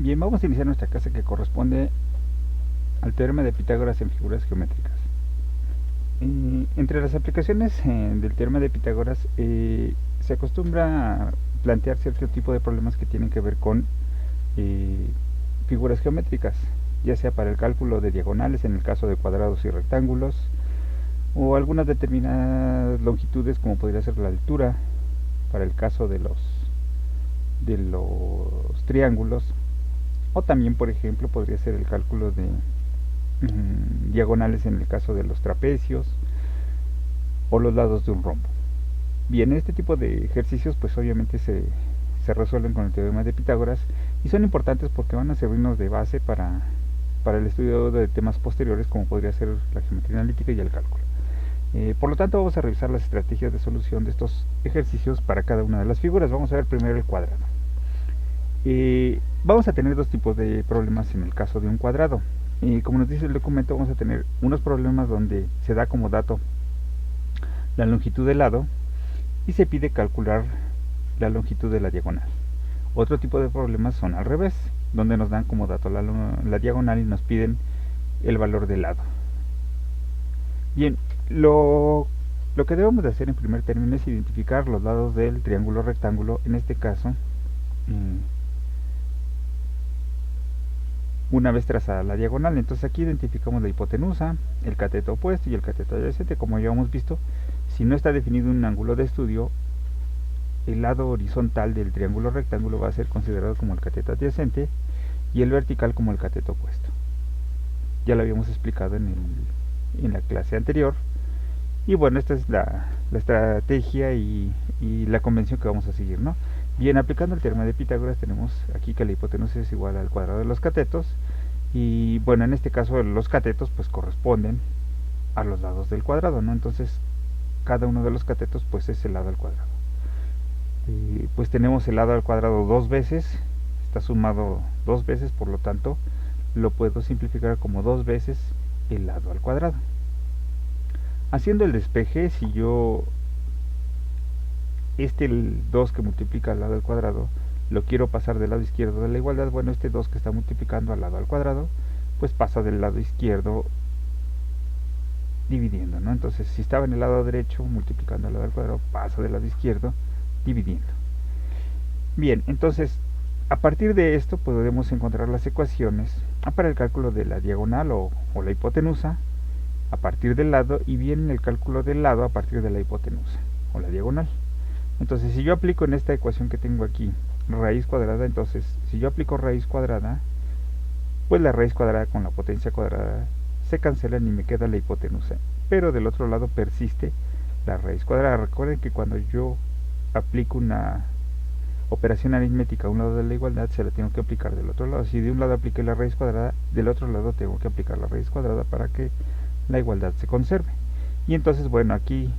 Bien, vamos a iniciar nuestra clase que corresponde al teorema de Pitágoras en figuras geométricas. Entre las aplicaciones del teorema de Pitágoras se acostumbra a plantear cierto tipo de problemas que tienen que ver con figuras geométricas, ya sea para el cálculo de diagonales en el caso de cuadrados y rectángulos, o algunas determinadas longitudes como podría ser la altura para el caso de los triángulos, o también, por ejemplo, podría ser el cálculo de diagonales en el caso de los trapecios o los lados de un rombo. Bien, este tipo de ejercicios pues obviamente se resuelven con el teorema de Pitágoras y son importantes porque van a servirnos de base para el estudio de temas posteriores como podría ser la geometría analítica y el cálculo. Por lo tanto, vamos a revisar las estrategias de solución de estos ejercicios para cada una de las figuras. Vamos a ver primero el cuadrado. Vamos a tener dos tipos de problemas en el caso de un cuadrado. Como nos dice el documento, vamos a tener unos problemas donde se da como dato la longitud del lado y se pide calcular la longitud de la diagonal. Otro tipo de problemas son al revés, donde nos dan como dato la diagonal y nos piden el valor del lado. Bien, lo que debemos de hacer en primer término es identificar los lados del triángulo rectángulo, en este caso una vez trazada la diagonal. Entonces aquí identificamos la hipotenusa, el cateto opuesto y el cateto adyacente. Como ya hemos visto, si no está definido un ángulo de estudio, el lado horizontal del triángulo rectángulo va a ser considerado como el cateto adyacente y el vertical como el cateto opuesto. Ya lo habíamos explicado en la clase anterior. Y bueno, esta es la estrategia y la convención que vamos a seguir, ¿no? Bien, aplicando el teorema de Pitágoras tenemos aquí que la hipotenusa es igual al cuadrado de los catetos. Y bueno, en este caso los catetos pues corresponden a los lados del cuadrado, ¿no? Entonces cada uno de los catetos pues es el lado al cuadrado. Pues tenemos el lado al cuadrado dos veces, está sumado dos veces, por lo tanto lo puedo simplificar como dos veces el lado al cuadrado. Haciendo el despeje, si yo el 2 que multiplica al lado al cuadrado lo quiero pasar del lado izquierdo de la igualdad, bueno, este 2 que está multiplicando al lado al cuadrado pues pasa del lado izquierdo dividiendo, ¿no? Entonces si estaba en el lado derecho multiplicando al lado al cuadrado, pasa del lado izquierdo dividiendo. Bien, entonces a partir de esto podemos encontrar las ecuaciones para el cálculo de la diagonal o la hipotenusa a partir del lado, y bien el cálculo del lado a partir de la hipotenusa o la diagonal. Entonces si yo aplico en esta ecuación que tengo aquí raíz cuadrada, entonces si yo aplico raíz cuadrada, pues la raíz cuadrada con la potencia cuadrada se cancelan y me queda la hipotenusa, pero del otro lado persiste la raíz cuadrada. Recuerden que cuando yo aplico una operación aritmética a un lado de la igualdad, se la tengo que aplicar del otro lado. Si de un lado apliqué la raíz cuadrada, del otro lado tengo que aplicar la raíz cuadrada para que la igualdad se conserve. Y entonces, bueno, aquí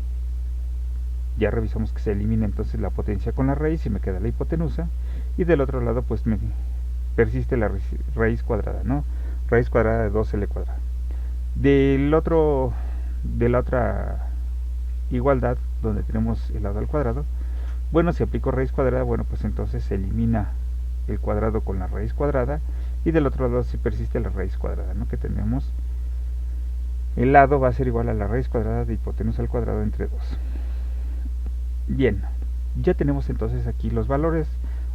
ya revisamos que se elimina entonces la potencia con la raíz y me queda la hipotenusa, y del otro lado pues me persiste la raíz cuadrada, ¿no? Raíz cuadrada de 2l cuadrado. De la otra igualdad, donde tenemos el lado al cuadrado, bueno, si aplico raíz cuadrada, bueno, pues entonces se elimina el cuadrado con la raíz cuadrada, y del otro lado sí persiste la raíz cuadrada, ¿no? Que tenemos el lado va a ser igual a la raíz cuadrada de hipotenusa al cuadrado entre 2. Bien, ya tenemos entonces aquí los valores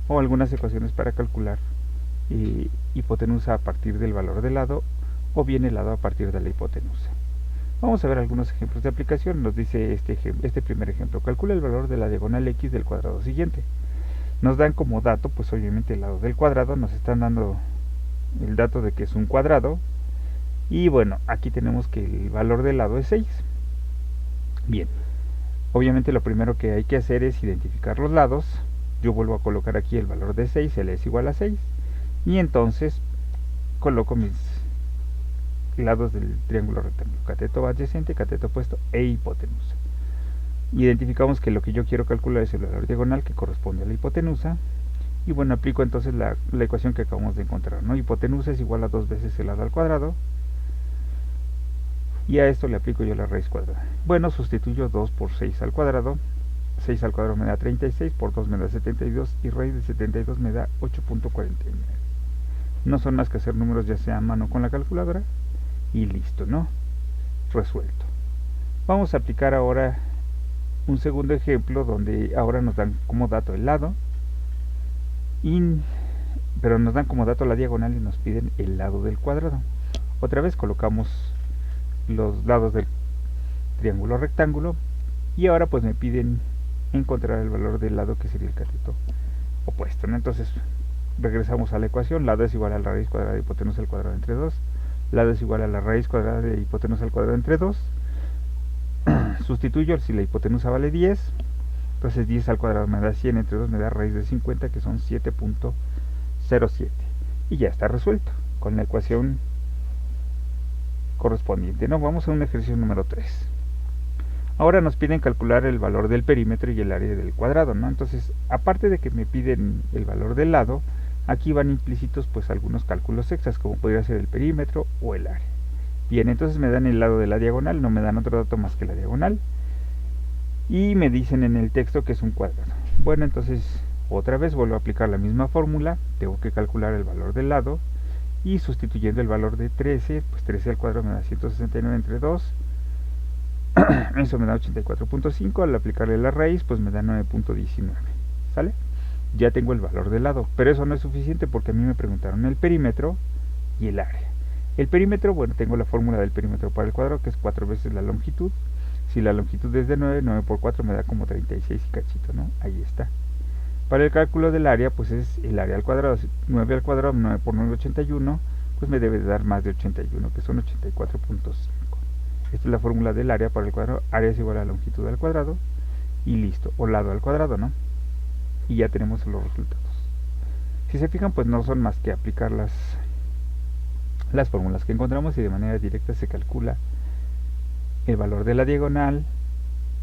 o algunas ecuaciones para calcular hipotenusa a partir del valor del lado o bien el lado a partir de la hipotenusa. Vamos a ver algunos ejemplos de aplicación. Nos dice este primer ejemplo: calcula el valor de la diagonal x del cuadrado siguiente. Nos dan como dato pues obviamente el lado del cuadrado, nos están dando el dato de que es un cuadrado, y bueno, aquí tenemos que el valor del lado es 6. Bien, obviamente lo primero que hay que hacer es identificar los lados. Yo vuelvo a colocar aquí el valor de 6, L es igual a 6, y entonces coloco mis lados del triángulo rectángulo: cateto adyacente, cateto opuesto e hipotenusa. Identificamos que lo que yo quiero calcular es el valor diagonal que corresponde a la hipotenusa, y bueno, aplico entonces la ecuación que acabamos de encontrar, ¿no? Hipotenusa es igual a 2 veces el lado al cuadrado, y a esto le aplico yo la raíz cuadrada. Bueno, sustituyo 2 por 6 al cuadrado. 6 al cuadrado me da 36, por 2 me da 72, y raíz de 72 me da 8.49. No son más que hacer números ya sea a mano con la calculadora y listo, ¿no? Resuelto. Vamos a aplicar ahora un segundo ejemplo donde ahora nos dan como dato el lado, pero nos dan como dato la diagonal y nos piden el lado del cuadrado. Otra vez colocamos los lados del triángulo rectángulo y ahora pues me piden encontrar el valor del lado que sería el cateto opuesto, ¿no? Entonces regresamos a la ecuación. Lado es igual a la raíz cuadrada de hipotenusa al cuadrado entre 2. Lado es igual a la raíz cuadrada de hipotenusa al cuadrado entre 2. Sustituyo, si la hipotenusa vale 10, entonces 10 al cuadrado me da 100, entre 2 me da raíz de 50, que son 7.07. Y ya está resuelto con la ecuación correspondiente, ¿no? Vamos a un ejercicio número 3. Ahora nos piden calcular el valor del perímetro y el área del cuadrado, ¿no? Entonces, aparte de que me piden el valor del lado, aquí van implícitos pues algunos cálculos extras, como podría ser el perímetro o el área. Bien, entonces me dan el lado de la diagonal, no me dan otro dato más que la diagonal. Y me dicen en el texto que es un cuadrado. Bueno, entonces otra vez vuelvo a aplicar la misma fórmula, tengo que calcular el valor del lado, y sustituyendo el valor de 13, pues 13 al cuadrado me da 169 entre 2, eso me da 84.5, al aplicarle la raíz pues me da 9.19, ¿sale? Ya tengo el valor del lado, pero eso no es suficiente porque a mí me preguntaron el perímetro y el área. El perímetro, bueno, tengo la fórmula del perímetro para el cuadrado, que es 4 veces la longitud. Si la longitud es de 9, 9 por 4 me da como 36 y cachito, ¿no? Ahí está. Para el cálculo del área, pues es el área al cuadrado. 9 al cuadrado, 9 por 9, 81, pues me debe de dar más de 81, que son 84.5. Esta es la fórmula del área para el cuadrado. Área es igual a longitud al cuadrado y listo, o lado al cuadrado, ¿no? Y ya tenemos los resultados. Si se fijan, pues no son más que aplicar las fórmulas que encontramos y de manera directa se calcula el valor de la diagonal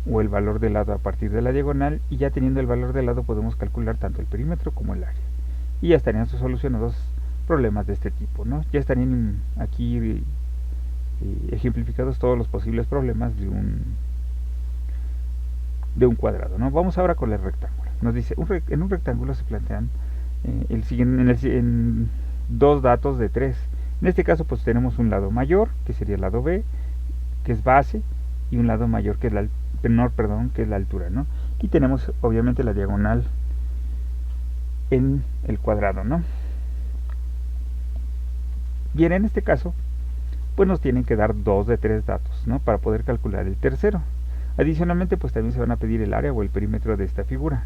o el valor del lado a partir de la diagonal, y ya teniendo el valor del lado podemos calcular tanto el perímetro como el área. Y ya estarían solucionados problemas de este tipo, ¿no? Ya estarían aquí ejemplificados todos los posibles problemas de un cuadrado, ¿no? Vamos ahora con el rectángulo. Nos dice, en un rectángulo se plantean en dos datos de 3. En este caso pues tenemos un lado mayor, que sería el lado B, que es base, y un lado mayor, que es menor, que es la altura, ¿no? Y tenemos obviamente la diagonal en el cuadrado, ¿no? Bien, en este caso pues nos tienen que dar 2 de 3 datos, ¿no? Para poder calcular el tercero. Adicionalmente pues también se van a pedir el área o el perímetro de esta figura.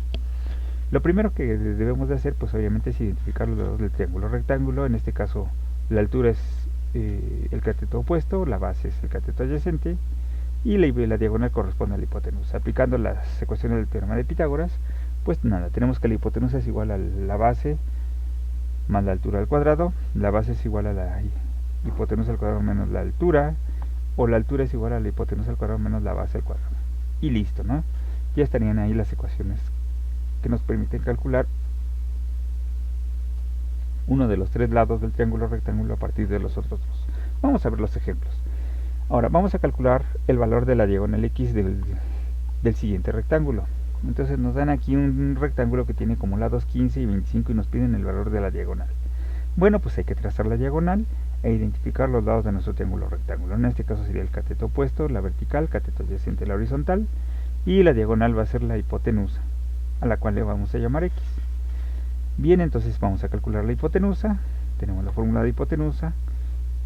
Lo primero que debemos de hacer pues obviamente es identificar los lados del triángulo rectángulo. En este caso la altura es el cateto opuesto, la base es el cateto adyacente y la diagonal corresponde a la hipotenusa. Aplicando las ecuaciones del teorema de Pitágoras, pues nada, tenemos que la hipotenusa es igual a la base más la altura al cuadrado, la base es igual a la hipotenusa al cuadrado menos la altura, o la altura es igual a la hipotenusa al cuadrado menos la base al cuadrado. Y listo, ¿no? Ya estarían ahí las ecuaciones que nos permiten calcular uno de los 3 lados del triángulo rectángulo a partir de los otros 2. Vamos a ver los ejemplos. Ahora vamos a calcular el valor de la diagonal X del siguiente rectángulo. Entonces nos dan aquí un rectángulo que tiene como lados 15 y 25 y nos piden el valor de la diagonal. Bueno, pues hay que trazar la diagonal e identificar los lados de nuestro triángulo rectángulo. En este caso sería el cateto opuesto, la vertical, cateto adyacente, la horizontal, y la diagonal va a ser la hipotenusa, a la cual le vamos a llamar X. Bien, entonces vamos a calcular la hipotenusa. Tenemos la fórmula de hipotenusa,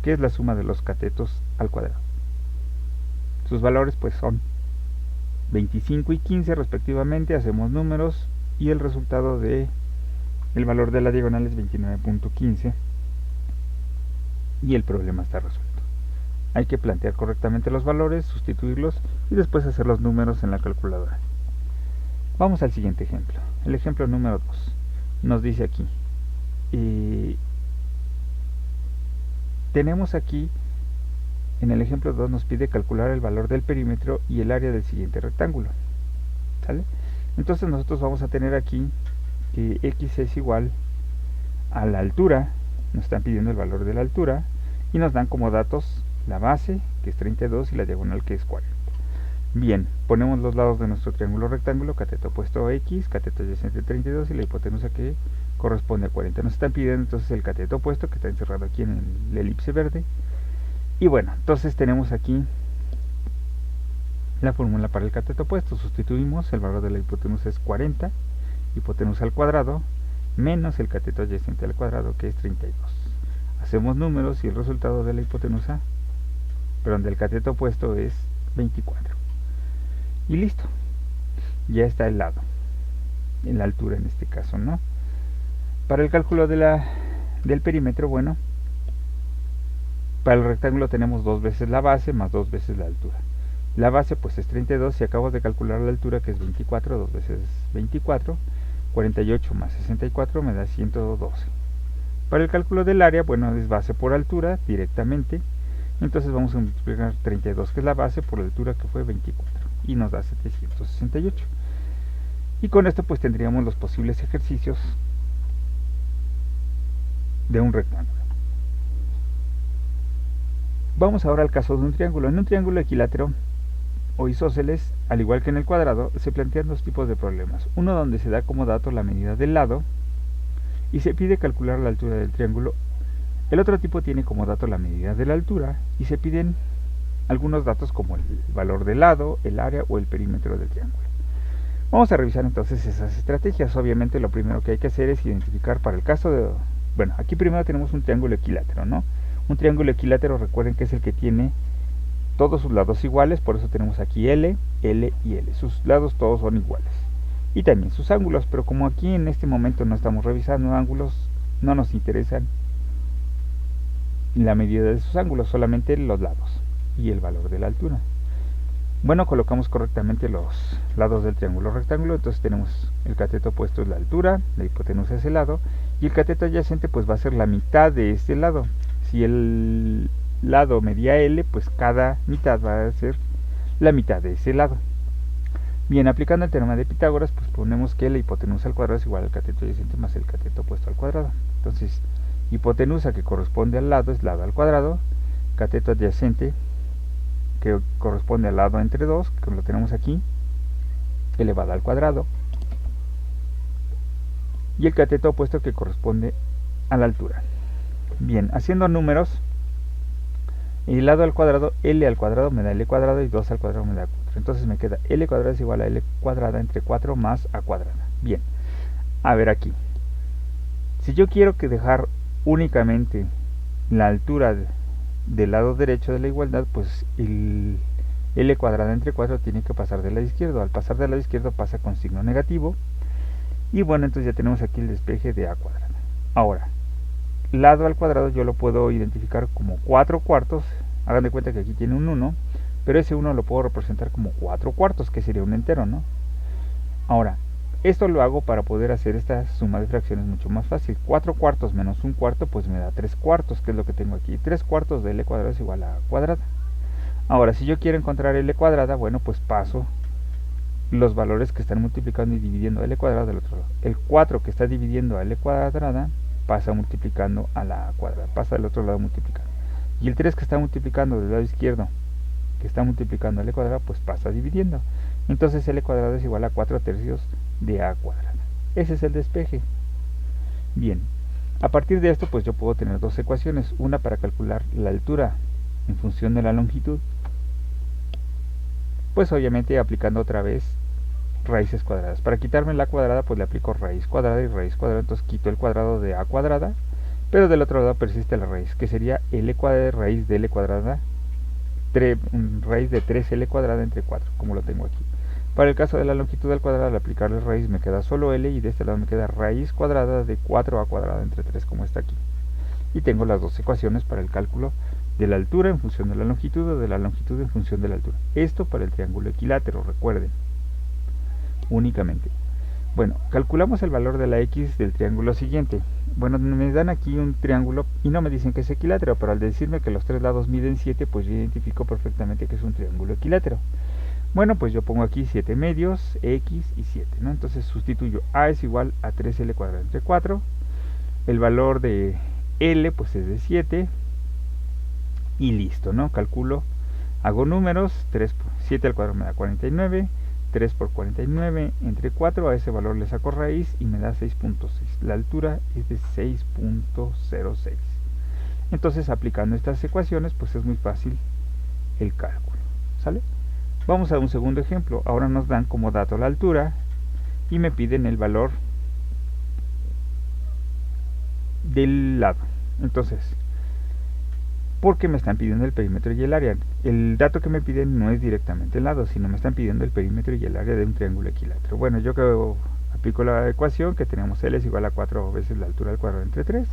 que es la suma de los catetos al cuadrado. Sus valores pues son 25 y 15 respectivamente. Hacemos números y el resultado de el valor de la diagonal es 29.15 y el problema está resuelto. Hay que plantear correctamente los valores, sustituirlos y después hacer los números en la calculadora. Vamos al siguiente ejemplo. El ejemplo número 2 nos dice aquí, tenemos aquí en el ejemplo 2 nos pide calcular el valor del perímetro y el área del siguiente rectángulo, ¿sale? Entonces nosotros vamos a tener aquí que X es igual a la altura, nos están pidiendo el valor de la altura y nos dan como datos la base, que es 32, y la diagonal, que es 40. Bien, ponemos los lados de nuestro triángulo rectángulo, cateto opuesto a X, cateto adyacente 32 y la hipotenusa, que corresponde a 40. Nos están pidiendo entonces el cateto opuesto, que está encerrado aquí en la elipse verde. Y bueno, entonces tenemos aquí la fórmula para el cateto opuesto. Sustituimos, el valor de la hipotenusa es 40, hipotenusa al cuadrado, menos el cateto adyacente al cuadrado, que es 32. Hacemos números y el resultado de la hipotenusa, perdón, del cateto opuesto es 24. Y listo, ya está el lado, en la altura en este caso, ¿no? Para el cálculo del perímetro, bueno, para el rectángulo tenemos 2 veces la base más 2 veces la altura. La base pues es 32 y acabo de calcular la altura, que es 24, 2 veces 24, 48 más 64 me da 112. Para el cálculo del área, bueno, es base por altura directamente, entonces vamos a multiplicar 32, que es la base, por la altura, que fue 24, y nos da 768. Y con esto pues tendríamos los posibles ejercicios de un rectángulo. Vamos ahora al caso de un triángulo. En un triángulo equilátero o isósceles, al igual que en el cuadrado, se plantean dos tipos de problemas. Uno donde se da como dato la medida del lado y se pide calcular la altura del triángulo. El otro tipo tiene como dato la medida de la altura y se piden algunos datos como el valor del lado, el área o el perímetro del triángulo. Vamos a revisar entonces esas estrategias. Obviamente lo primero que hay que hacer es identificar para el caso de... Bueno, aquí primero tenemos un triángulo equilátero, ¿no? Un triángulo equilátero, recuerden que es el que tiene todos sus lados iguales, por eso tenemos aquí L, L y L. Sus lados todos son iguales. Y también sus ángulos, pero como aquí en este momento no estamos revisando ángulos, no nos interesan la medida de sus ángulos, solamente los lados y el valor de la altura. Bueno, colocamos correctamente los lados del triángulo rectángulo, entonces tenemos el cateto opuesto es la altura, la hipotenusa es el lado, y el cateto adyacente pues va a ser la mitad de este lado. Si el lado medía L, pues cada mitad va a ser la mitad de ese lado. Bien, aplicando el teorema de Pitágoras, pues ponemos que la hipotenusa al cuadrado es igual al cateto adyacente más el cateto opuesto al cuadrado. Entonces, hipotenusa, que corresponde al lado, es lado al cuadrado, cateto adyacente, que corresponde al lado entre 2, que lo tenemos aquí, elevado al cuadrado, y el cateto opuesto, que corresponde a la altura. Bien, haciendo números, el lado al cuadrado, L al cuadrado me da L cuadrado y 2 al cuadrado me da 4. Entonces me queda L cuadrado es igual a L cuadrada entre 4 más A cuadrada. Bien, a ver aquí. Si yo quiero que dejar únicamente la altura del lado derecho de la igualdad, pues el L cuadrada entre 4 tiene que pasar del lado izquierdo. Al pasar del lado izquierdo pasa con signo negativo. Y bueno, entonces ya tenemos aquí el despeje de A cuadrada. Ahora, lado al cuadrado yo lo puedo identificar como 4 cuartos. Hagan de cuenta que aquí tiene un 1, pero ese 1 lo puedo representar como 4 cuartos, que sería un entero, ¿no? Ahora, esto lo hago para poder hacer esta suma de fracciones mucho más fácil. 4 cuartos menos un cuarto, pues me da 3 cuartos, que es lo que tengo aquí. 3 cuartos de L cuadrada es igual a A cuadrada. Ahora, si yo quiero encontrar L cuadrada, bueno, pues paso los valores que están multiplicando y dividiendo a L cuadrada del otro lado. El 4 que está dividiendo a L cuadrada pasa multiplicando a la A cuadrada, pasa del otro lado multiplicando. Y el 3 que está multiplicando del lado izquierdo, que está multiplicando a L cuadrada, pues pasa dividiendo. Entonces L cuadrado es igual a 4 tercios de A cuadrada. Ese es el despeje. Bien, a partir de esto pues yo puedo tener dos ecuaciones, una para calcular la altura en función de la longitud, pues obviamente aplicando otra vez raíces cuadradas. Para quitarme la cuadrada pues le aplico raíz cuadrada y raíz cuadrada, entonces quito el cuadrado de A cuadrada, pero del otro lado persiste la raíz, que sería L cuadrada raíz de L cuadrada, raíz de 3L cuadrada entre 4, como lo tengo aquí. Para el caso de la longitud al cuadrado, al aplicarle raíz me queda solo L, y de este lado me queda raíz cuadrada de 4A cuadrada entre 3, como está aquí. Y tengo las dos ecuaciones para el cálculo de la altura en función de la longitud o de la longitud en función de la altura. Esto para el triángulo equilátero, recuerden, únicamente. Bueno, calculamos el valor de la X del triángulo siguiente. Bueno, me dan aquí un triángulo y no me dicen que es equilátero, pero al decirme que los tres lados miden 7, pues yo identifico perfectamente que es un triángulo equilátero. Bueno, pues yo pongo aquí 7 medios, X y 7, ¿no? Entonces sustituyo A es igual a 3L cuadrado entre 4. El valor de L pues es de 7. Y listo, ¿no? Calculo, hago números, 7 al cuadrado me da 49, 3 por 49 entre 4, a ese valor le saco raíz y me da 6.6. La altura es de 6.06. Entonces, aplicando estas ecuaciones, pues es muy fácil el cálculo, ¿sale? Vamos a un segundo ejemplo. Ahora nos dan como dato la altura y me piden el valor del lado. Entonces, ¿por qué me están pidiendo el perímetro y el área? El dato que me piden no es directamente el lado, sino me están pidiendo el perímetro y el área de un triángulo equilátero. Bueno, yo que aplico la ecuación que tenemos L es igual a 4 veces la altura al cuadrado entre 3.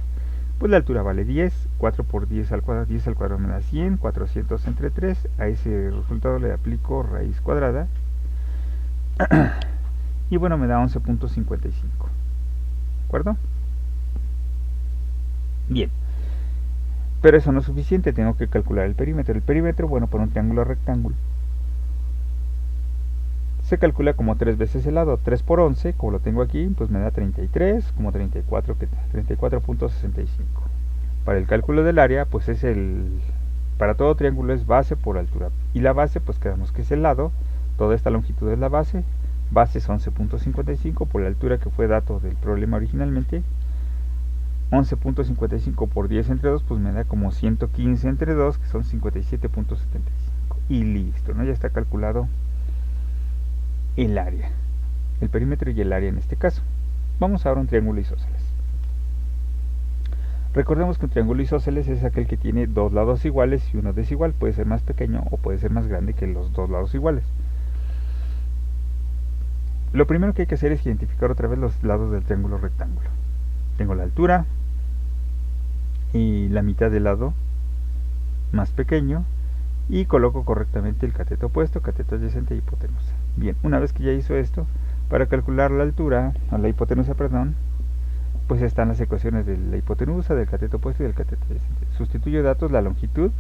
Pues la altura vale 10, 4 por 10 al cuadrado me da 100, 400 entre 3, a ese resultado le aplico raíz cuadrada, y bueno, me da 11.55, ¿de acuerdo? Bien, pero eso no es suficiente, tengo que calcular el perímetro. El perímetro, bueno, por un triángulo rectángulo, se calcula como 3 veces el lado. 3 por 11, como lo tengo aquí, pues me da 33, como 34.65. Para el cálculo del área, pues para todo triángulo es base por altura. Y la base, pues quedamos que es el lado. Toda esta longitud es la base. Base es 11.55 por la altura que fue dato del problema originalmente. 11.55 por 10 entre 2, pues me da como 115 entre 2, que son 57.75. Y listo, ¿no? Ya está calculado el área, el perímetro y el área en este caso. Vamos ahora a un triángulo isósceles. Recordemos que un triángulo isósceles es aquel que tiene dos lados iguales y uno desigual. Puede ser más pequeño o puede ser más grande que los dos lados iguales. Lo primero que hay que hacer es identificar otra vez los lados del triángulo rectángulo. Tengo la altura y la mitad del lado más pequeño y coloco correctamente el cateto opuesto, cateto adyacente e hipotenusa. Bien, una vez que ya hizo esto, para calcular la altura, o la hipotenusa, perdón, pues están las ecuaciones de la hipotenusa, del cateto opuesto y del cateto adyacente. Sustituyo datos, la longitud,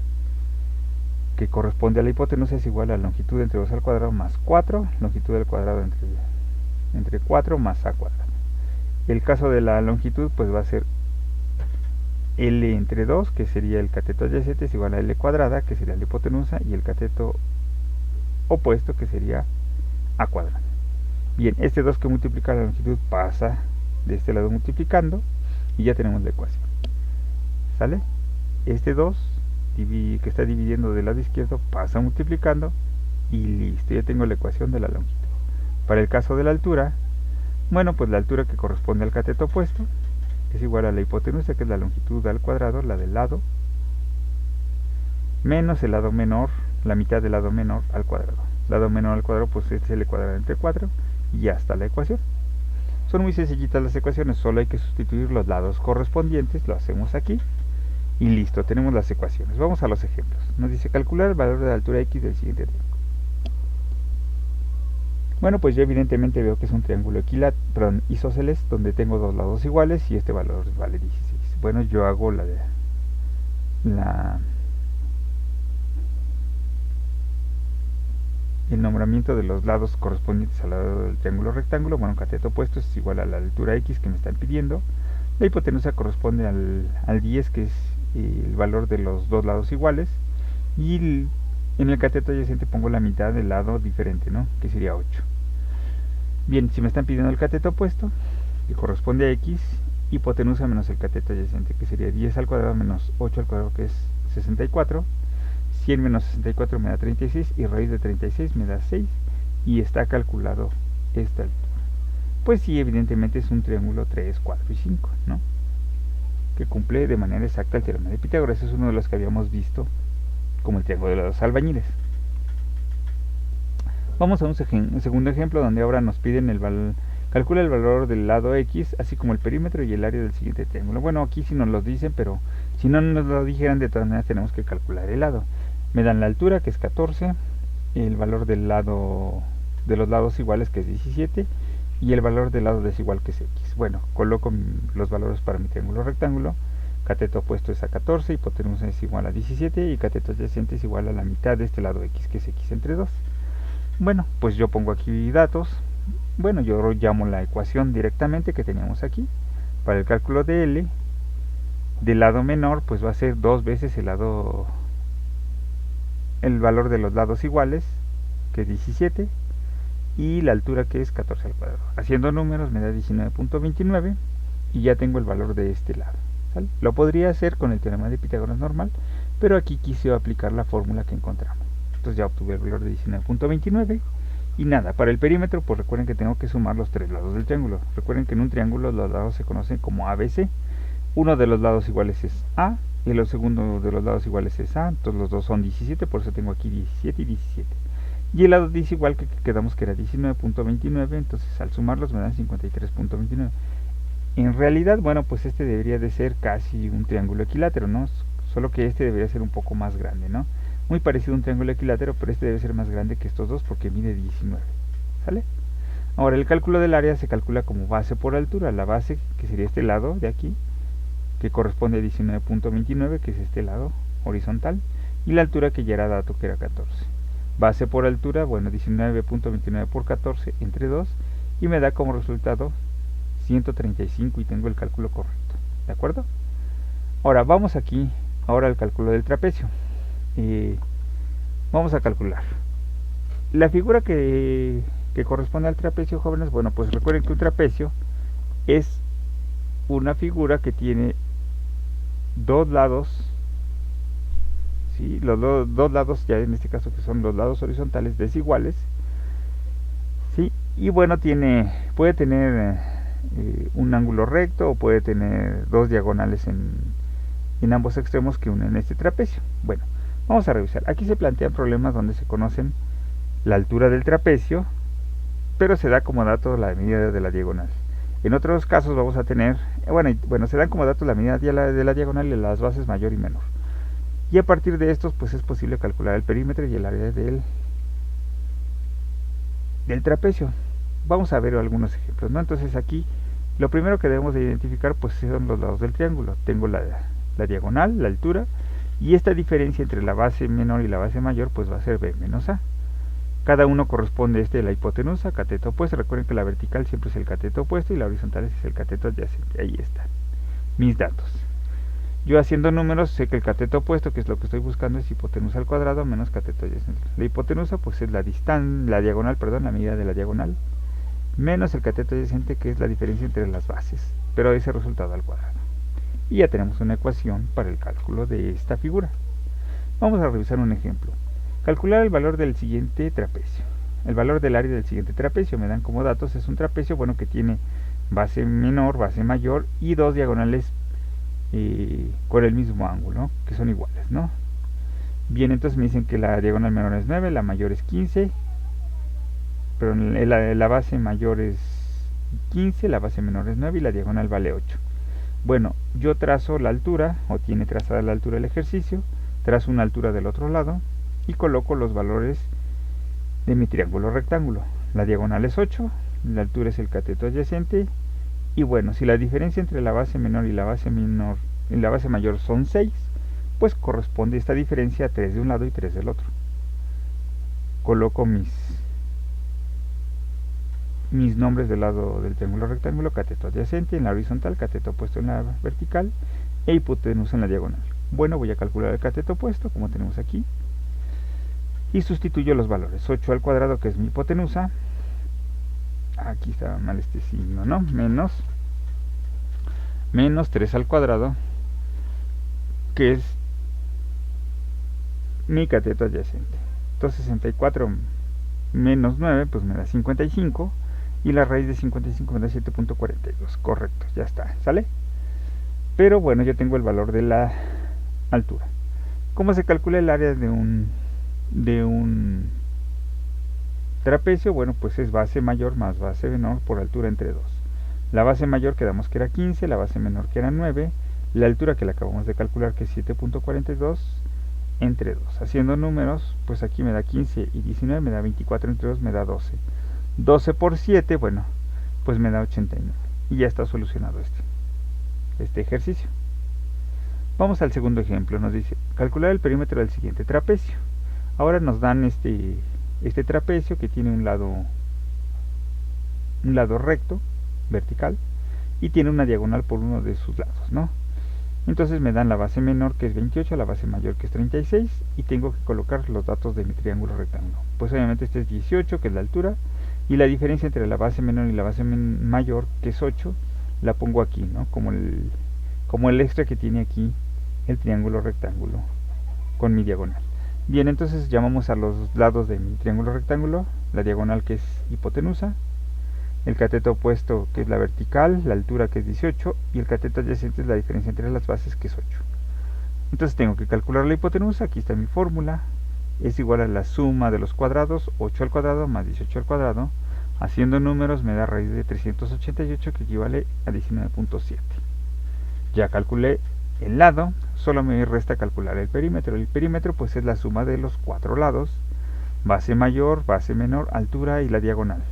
que corresponde a la hipotenusa, es igual a la longitud entre 2 al cuadrado más 4, longitud al cuadrado entre 4 más a cuadrado. El caso de la longitud, pues va a ser L entre 2, que sería el cateto adyacente, es igual a L cuadrada, que sería la hipotenusa, y el cateto opuesto, que sería A cuadrado. Bien, este 2 que multiplica la longitud pasa de este lado multiplicando, y ya tenemos la ecuación. ¿Sale? Este 2 que está dividiendo del lado izquierdo pasa multiplicando, y listo, ya tengo la ecuación de la longitud. Para el caso de la altura, bueno, pues la altura que corresponde al cateto opuesto es igual a la hipotenusa, que es la longitud al cuadrado, la del lado, menos el lado menor, la mitad del lado menor al cuadrado. Lado menor al cuadrado, pues es L cuadrado entre 4, y ya está la ecuación. Son muy sencillitas las ecuaciones, solo hay que sustituir los lados correspondientes, lo hacemos aquí, y listo, tenemos las ecuaciones. Vamos a los ejemplos. Nos dice calcular el valor de la altura X del siguiente triángulo. Bueno, pues yo evidentemente veo que es un triángulo isósceles, donde tengo dos lados iguales y este valor vale 16. Bueno, yo hago el nombramiento de los lados correspondientes al lado del triángulo rectángulo. Bueno, cateto opuesto es igual a la altura X que me están pidiendo. La hipotenusa corresponde al 10, que es el valor de los dos lados iguales. Y en el cateto adyacente pongo la mitad del lado diferente, ¿no? Que sería 8. Bien, si me están pidiendo el cateto opuesto, que corresponde a X, hipotenusa menos el cateto adyacente, que sería 10 al cuadrado menos 8 al cuadrado, que es 64. 100 menos 64 me da 36, y raíz de 36 me da 6, y está calculado esta altura. Pues sí, evidentemente es un triángulo 3, 4 y 5, ¿no? Que cumple de manera exacta el teorema de Pitágoras. Es uno de los que habíamos visto como el triángulo de los albañiles. Vamos a un segundo ejemplo donde ahora nos piden calcula el valor del lado X, así como el perímetro y el área del siguiente triángulo. Bueno, aquí sí nos lo dicen, pero si no nos lo dijeran, de todas maneras tenemos que calcular el lado. Me dan la altura, que es 14, el valor de los lados iguales, que es 17, y el valor del lado desigual, que es X. Bueno, coloco los valores para mi triángulo rectángulo. Cateto opuesto es a 14, hipotenusa es igual a 17, y cateto adyacente es igual a la mitad de este lado X, que es X entre 2. Bueno, pues yo pongo aquí datos. Bueno, yo llamo la ecuación directamente que teníamos aquí. Para el cálculo de L, del lado menor, pues va a ser 2 veces el valor de los lados iguales, que es 17, y la altura que es 14 al cuadrado. Haciendo números me da 19.29 y ya tengo el valor de este lado, ¿sale? Lo podría hacer con el teorema de Pitágoras normal, pero aquí quise aplicar la fórmula que encontramos. Entonces ya obtuve el valor de 19.29 y nada, para el perímetro pues recuerden que tengo que sumar los tres lados del triángulo. Recuerden que en un triángulo los lados se conocen como ABC. Uno de los lados iguales es A y el segundo de los lados iguales es A, entonces los dos son 17, por eso tengo aquí 17 y 17. Y el lado desigual que quedamos que era 19.29, entonces al sumarlos me dan 53.29. En realidad, bueno, pues este debería de ser casi un triángulo equilátero, ¿no? Solo que este debería ser un poco más grande, ¿no? Muy parecido a un triángulo equilátero, pero este debe ser más grande que estos dos porque mide 19, ¿sale? Ahora, el cálculo del área se calcula como base por altura. La base, que sería este lado de aquí, que corresponde a 19.29, que es este lado horizontal, y la altura que ya era dato, que era 14. Base por altura, bueno, 19.29 por 14 entre 2, y me da como resultado 135 y tengo el cálculo correcto, ¿de acuerdo? Ahora, vamos aquí, ahora al cálculo del trapecio. Vamos a calcular. La figura que corresponde al trapecio, jóvenes, bueno, pues recuerden que un trapecio es una figura que tiene dos lados, ¿sí? Los dos lados, ya en este caso que son los lados horizontales desiguales, ¿sí? Y bueno, puede tener un ángulo recto o puede tener dos diagonales en ambos extremos que unen este trapecio. Bueno, vamos a revisar. Aquí se plantean problemas donde se conocen la altura del trapecio, pero se da como dato la medida de la diagonal. En otros casos vamos a tener, bueno, se dan como datos la medida de la diagonal y las bases mayor y menor. Y a partir de estos, pues es posible calcular el perímetro y el área del trapecio. Vamos a ver algunos ejemplos, ¿no? Entonces aquí, lo primero que debemos de identificar, pues son los lados del triángulo. Tengo la diagonal, la altura, y esta diferencia entre la base menor y la base mayor, pues va a ser B menos A. Cada uno corresponde a la hipotenusa, cateto opuesto. Recuerden que la vertical siempre es el cateto opuesto y la horizontal es el cateto adyacente. Ahí está. Mis datos. Yo haciendo números sé que el cateto opuesto, que es lo que estoy buscando, es hipotenusa al cuadrado menos cateto adyacente. La hipotenusa pues es la diagonal, la medida de la diagonal, menos el cateto adyacente, que es la diferencia entre las bases, pero ese resultado al cuadrado. Y ya tenemos una ecuación para el cálculo de esta figura. Vamos a revisar un ejemplo. Calcular el valor del siguiente trapecio. El valor del área del siguiente trapecio me dan como datos, es un trapecio, bueno, que tiene base menor, base mayor y dos diagonales con el mismo ángulo, que son iguales, ¿no? Bien, entonces me dicen que la diagonal menor es 9, la mayor es 15, pero la base mayor es 15, la base menor es 9 y la diagonal vale 8. Bueno, yo trazo la altura, o tiene trazada la altura del ejercicio, trazo una altura del otro lado y coloco los valores de mi triángulo rectángulo. La diagonal es 8, la altura es el cateto adyacente, y bueno, si la diferencia entre la base menor y la base mayor son 6, pues corresponde esta diferencia a 3 de un lado y 3 del otro. Coloco mis nombres del lado del triángulo rectángulo: cateto adyacente en la horizontal, cateto opuesto en la vertical e hipotenusa en la diagonal. Bueno, voy a calcular el cateto opuesto, como tenemos aquí, y sustituyo los valores. 8 al cuadrado, que es mi hipotenusa, aquí estaba mal este signo, ¿no? Menos 3 al cuadrado, que es mi cateto adyacente. Entonces 64 menos 9 pues me da 55, y la raíz de 55 me da 7.42. Correcto, ya está, ¿sale? Pero bueno, yo tengo el valor de la altura. ¿Cómo se calcula el área de un trapecio? Bueno, pues es base mayor más base menor por altura entre 2. La base mayor quedamos que era 15, la base menor que era 9, la altura que la acabamos de calcular que es 7.42 entre 2. Haciendo números, pues aquí me da 15 y 19, me da 24 entre 2, me da 12. 12 por 7, bueno, pues me da 89. Y ya está solucionado este ejercicio. Vamos al segundo ejemplo. Nos dice calcular el perímetro del siguiente trapecio. Ahora nos dan este trapecio que tiene un lado recto, vertical, y tiene una diagonal por uno de sus lados, ¿no? Entonces me dan la base menor, que es 28, la base mayor, que es 36, y tengo que colocar los datos de mi triángulo rectángulo. Pues obviamente este es 18, que es la altura, y la diferencia entre la base menor y la base mayor, que es 8, la pongo aquí, ¿no? Como el extra que tiene aquí el triángulo rectángulo con mi diagonal. Bien, entonces llamamos a los lados de mi triángulo rectángulo, la diagonal, que es hipotenusa, el cateto opuesto, que es la vertical, la altura, que es 18, y el cateto adyacente es la diferencia entre las bases, que es 8. Entonces tengo que calcular la hipotenusa. Aquí está mi fórmula, es igual a la suma de los cuadrados, 8 al cuadrado más 18 al cuadrado. Haciendo números me da raíz de 388, que equivale a 19.7. Ya calculé el lado, solo me resta calcular el perímetro. El perímetro pues es la suma de los 4 lados, base mayor, base menor, altura y la diagonal.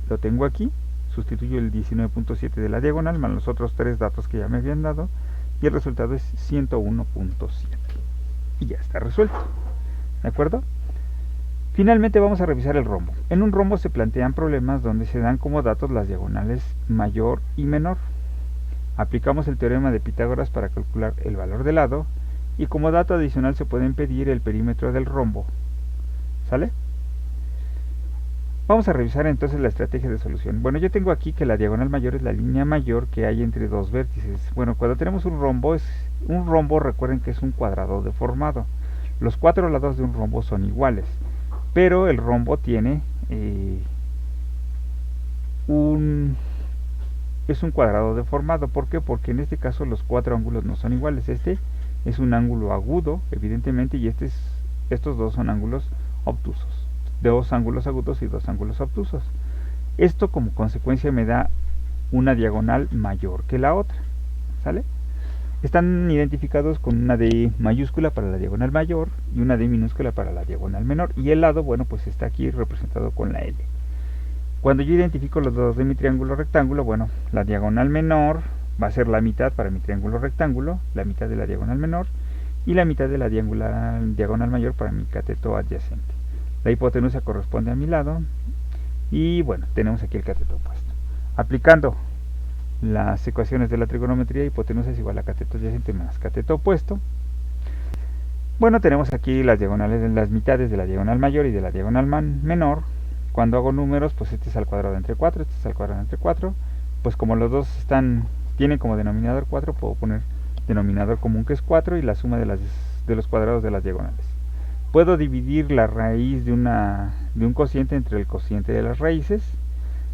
Lo tengo aquí, sustituyo el 19.7 de la diagonal más los otros 3 datos que ya me habían dado, y el resultado es 101.7. Y ya está resuelto. ¿De acuerdo? Finalmente vamos a revisar el rombo. En un rombo se plantean problemas donde se dan como datos las diagonales mayor y menor. Aplicamos el teorema de Pitágoras para calcular el valor del lado, y como dato adicional se puede pedir el perímetro del rombo. ¿Sale? Vamos a revisar entonces la estrategia de solución. Bueno, yo tengo aquí que la diagonal mayor es la línea mayor que hay entre dos vértices. Bueno, cuando tenemos un rombo, recuerden que es un cuadrado deformado. Los 4 lados de un rombo son iguales, pero el rombo tiene es un cuadrado deformado. ¿Por qué? Porque en este caso los 4 ángulos no son iguales. Este es un ángulo agudo, evidentemente, y estos dos son ángulos obtusos. 2 ángulos agudos y 2 ángulos obtusos. Esto como consecuencia me da una diagonal mayor que la otra. ¿Sale? Están identificados con una D mayúscula para la diagonal mayor y una D minúscula para la diagonal menor. Y el lado, bueno, pues está aquí representado con la L. Cuando yo identifico los lados de mi triángulo rectángulo, bueno, la diagonal menor va a ser la mitad para mi triángulo rectángulo, la mitad de la diagonal menor, y la mitad de la diagonal mayor para mi cateto adyacente. La hipotenusa corresponde a mi lado, y bueno, tenemos aquí el cateto opuesto. Aplicando las ecuaciones de la trigonometría, hipotenusa es igual a cateto adyacente más cateto opuesto. Bueno, tenemos aquí las diagonales de las mitades de la diagonal mayor y de la diagonal menor. Cuando hago números, pues este es al cuadrado entre 4, este es al cuadrado entre 4. Pues como los dos tienen como denominador 4, puedo poner denominador común, que es 4, y la suma de los cuadrados de las diagonales. Puedo dividir la raíz de un cociente entre el cociente de las raíces.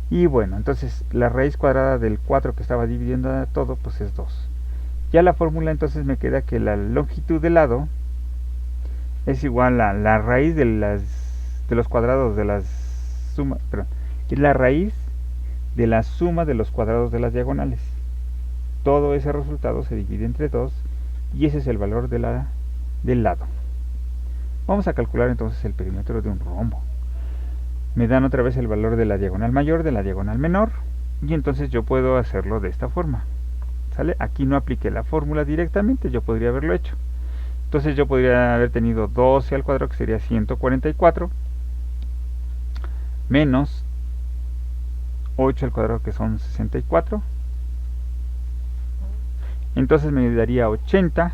Y bueno, entonces la raíz cuadrada del 4 que estaba dividiendo a todo, pues es 2. Ya la fórmula entonces me queda que la longitud del lado es igual a la raíz de los cuadrados de las suma, perdón, es la raíz de la suma de los cuadrados de las diagonales. Todo ese resultado se divide entre 2 y ese es el valor del lado. Vamos a calcular entonces el perímetro de un rombo. Me dan otra vez el valor de la diagonal mayor, de la diagonal menor, y entonces yo puedo hacerlo de esta forma. ¿Sale? Aquí no apliqué la fórmula directamente, yo podría haberlo hecho. Entonces yo podría haber tenido 12 al cuadrado, que sería 144, menos 8 al cuadrado, que son 64. Entonces me daría 80,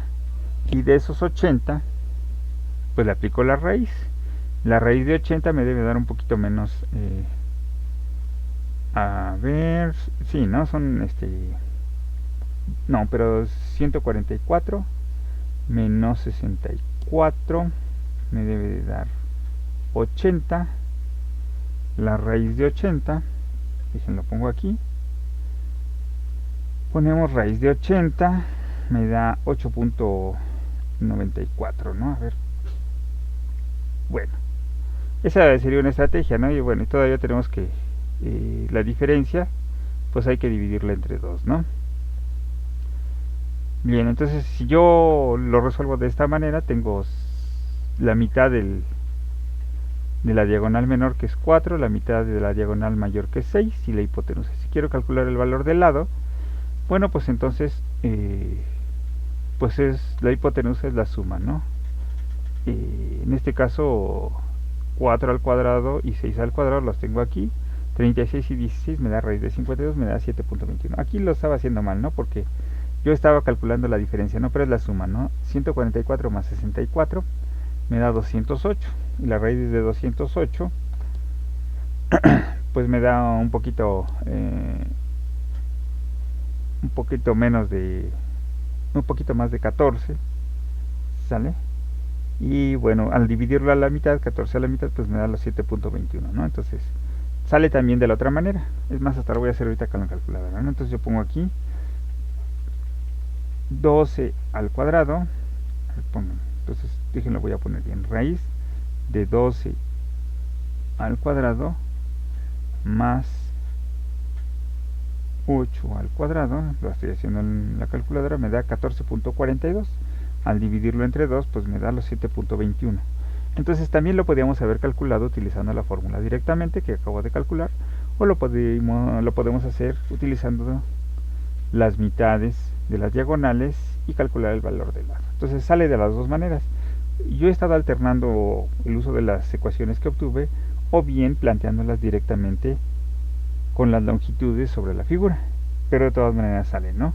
y de esos 80, pues le aplico la raíz. La raíz de 80 me debe dar un poquito menos. A ver, sí, ¿no? Son no, pero 144 menos 64 me debe de dar 80. La raíz de 80, lo pongo aquí. Ponemos raíz de 80, me da 8.94, ¿no? A ver. Bueno, esa sería una estrategia, ¿no? Y bueno, todavía tenemos que la diferencia, pues hay que dividirla entre 2, ¿no? Bien, entonces si yo lo resuelvo de esta manera, tengo la mitad de la diagonal menor, que es 4, la mitad de la diagonal mayor, que es 6, y la hipotenusa. Si quiero calcular el valor del lado, bueno, pues entonces pues la hipotenusa es la suma, ¿no? En este caso 4 al cuadrado y 6 al cuadrado los tengo aquí. 36 y 16 me da raíz de 52, me da 7.21. Aquí lo estaba haciendo mal, ¿no? Porque yo estaba calculando la diferencia, ¿no? Pero es la suma, ¿no? 144 más 64 me da 208. Y la raíz de 208 pues me da un poquito menos de un poquito más de 14, ¿sale? Y bueno, al dividirlo a la mitad, 14 a la mitad, pues me da los 7.21, ¿no? Entonces sale también de la otra manera. Es más, hasta lo voy a hacer ahorita con la calculadora, ¿no? Entonces yo pongo aquí 12 al cuadrado, entonces déjenlo, voy a poner bien, raíz de 12 al cuadrado más 8 al cuadrado, lo estoy haciendo en la calculadora, me da 14.42. Al dividirlo entre 2, pues me da los 7.21. Entonces también lo podríamos haber calculado utilizando la fórmula directamente que acabo de calcular, o lo podemos hacer utilizando las mitades de las diagonales y calcular el valor del lado. Entonces sale de las dos maneras. Yo he estado alternando el uso de las ecuaciones que obtuve, o bien planteándolas directamente con las longitudes sobre la figura, pero de todas maneras salen, ¿no?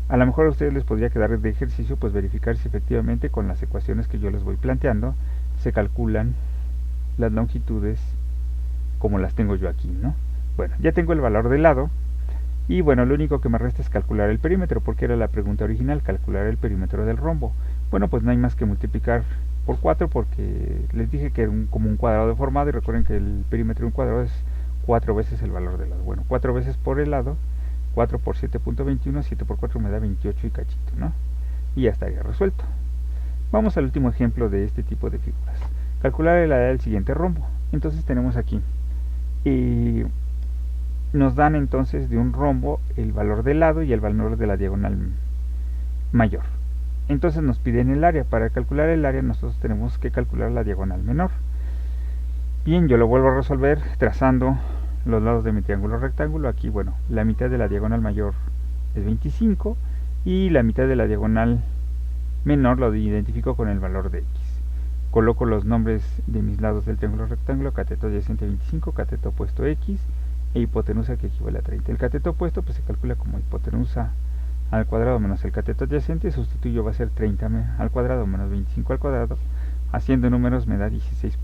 A lo mejor a ustedes les podría quedar de ejercicio pues verificar si efectivamente con las ecuaciones que yo les voy planteando se calculan las longitudes como las tengo yo aquí, ¿no? Bueno, ya tengo el valor del lado y bueno, lo único que me resta es calcular el perímetro, porque era la pregunta original, calcular el perímetro del rombo. Bueno, pues no hay más que multiplicar por 4, porque les dije que era como un cuadrado deformado, y recuerden que el perímetro de un cuadrado es 4 veces el valor del lado. Bueno, 4 veces por el lado, 4 por 7.21, 7 por 4 me da 28 y cachito, ¿no? Y ya estaría resuelto. Vamos al último ejemplo de este tipo de figuras. Calcular el área del siguiente rombo. Entonces tenemos aquí, nos dan entonces de un rombo el valor del lado y el valor de la diagonal mayor. Entonces nos piden el área. Para calcular el área nosotros tenemos que calcular la diagonal menor. Bien, yo lo vuelvo a resolver trazando los lados de mi triángulo rectángulo. Aquí, bueno, la mitad de la diagonal mayor es 25 y la mitad de la diagonal menor lo identifico con el valor de x. Coloco los nombres de mis lados del triángulo rectángulo: cateto adyacente 25, cateto opuesto x e hipotenusa, que equivale a 30. El cateto opuesto pues se calcula como hipotenusa al cuadrado menos el cateto adyacente. Sustituyo, va a ser 30 al cuadrado menos 25 al cuadrado. Haciendo números me da 16.6.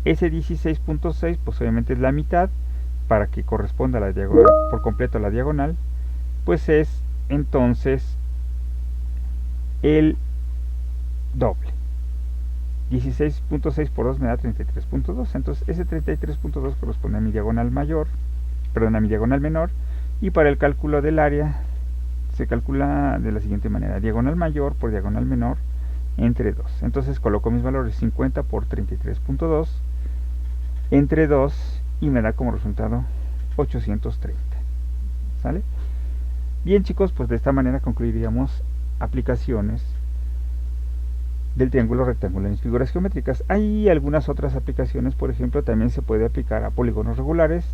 Ese 16.6 pues obviamente es la mitad, para que corresponda a la diagonal, por completo a la diagonal, pues es entonces el doble. 16.6 por 2 me da 33.2. Entonces ese 33.2 corresponde a mi diagonal mayor, perdón, a mi diagonal menor. Y para el cálculo del área se calcula de la siguiente manera: diagonal mayor por diagonal menor entre 2. Entonces coloco mis valores: 50 por 33.2 entre 2 y me da como resultado 830. ¿Sale? Bien, chicos, pues de esta manera concluiríamos aplicaciones del triángulo rectangular en figuras geométricas. Hay algunas otras aplicaciones, por ejemplo, también se puede aplicar a polígonos regulares,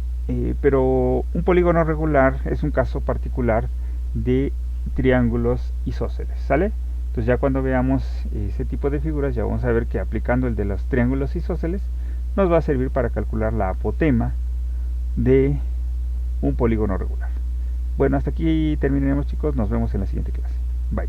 pero un polígono regular es un caso particular de triángulos isósceles, ¿sale? Entonces ya cuando veamos ese tipo de figuras, ya vamos a ver que aplicando el de los triángulos isósceles nos va a servir para calcular la apotema de un polígono regular. Bueno, hasta aquí terminaremos, chicos. Nos vemos en la siguiente clase. Bye.